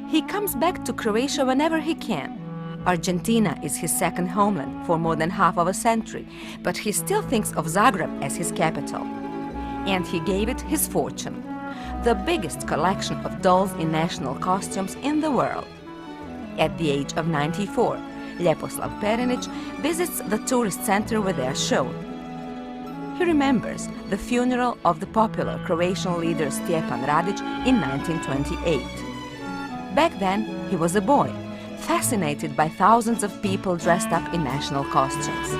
He comes back to Croatia whenever he can. Argentina is his second homeland for more than half of a century, but he still thinks of Zagreb as his capital. And he gave it his fortune, the biggest collection of dolls in national costumes in the world. At the age of 94, Ljeposlav Perinic visits the tourist center where they are shown. He remembers the funeral of the popular Croatian leader Stjepan Radic in 1928. Back then, he was a boy, fascinated by thousands of people dressed up in national costumes.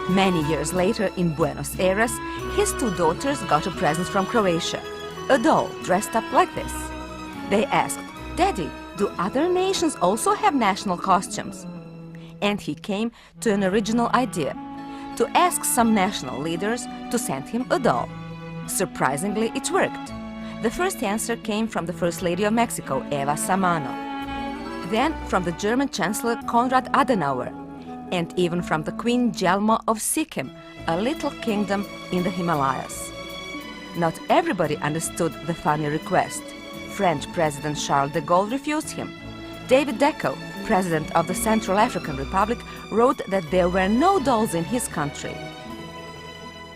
Many years later, in Buenos Aires, his two daughters got a present from Croatia, a doll dressed up like this. They asked, "Daddy, do other nations also have national costumes?" And he came to an original idea, to ask some national leaders to send him a doll. Surprisingly, it worked. The first answer came from the First Lady of Mexico, Eva Samano. Then from the German Chancellor Konrad Adenauer, and even from the Queen Jelma of Sikkim, a little kingdom in the Himalayas. Not everybody understood the funny request. French President Charles de Gaulle refused him. David Decaux, President of the Central African Republic, wrote that there were no dolls in his country.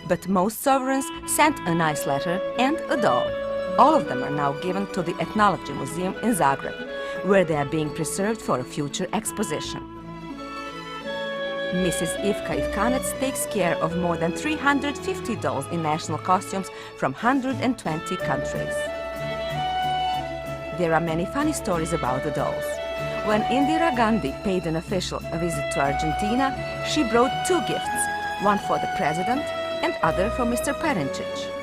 But most sovereigns sent a nice letter and a doll. All of them are now given to the Ethnology Museum in Zagreb, where they are being preserved for a future exposition. Mrs. Ivka Ivkanec takes care of more than 350 dolls in national costumes from 120 countries. There are many funny stories about the dolls. When Indira Gandhi paid an official a visit to Argentina, she brought two gifts, one for the president and other for Mr. Perinic.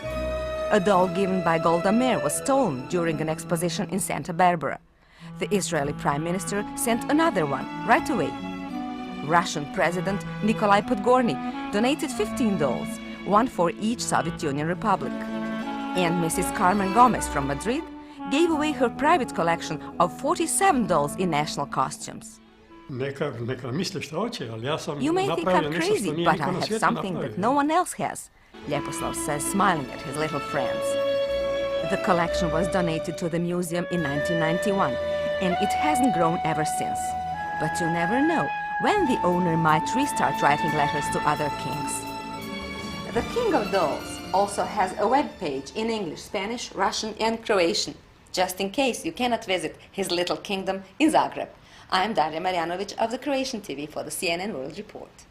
A doll given by Golda Meir was stolen during an exposition in Santa Barbara. The Israeli Prime Minister sent another one right away. Russian President Nikolai Podgorny donated 15 dolls, one for each Soviet Union republic. And Mrs. Carmen Gomez from Madrid gave away her private collection of 47 dolls in national costumes. You may think I'm crazy, but I have something that no one else has, Ljeposlav says, smiling at his little friends. The collection was donated to the museum in 1991, and it hasn't grown ever since. But you never know when the owner might restart writing letters to other kings. The King of Dolls also has a web page in English, Spanish, Russian and Croatian, just in case you cannot visit his little kingdom in Zagreb. I'm Darja Marjanovic of the Croatian TV for the CNN World Report.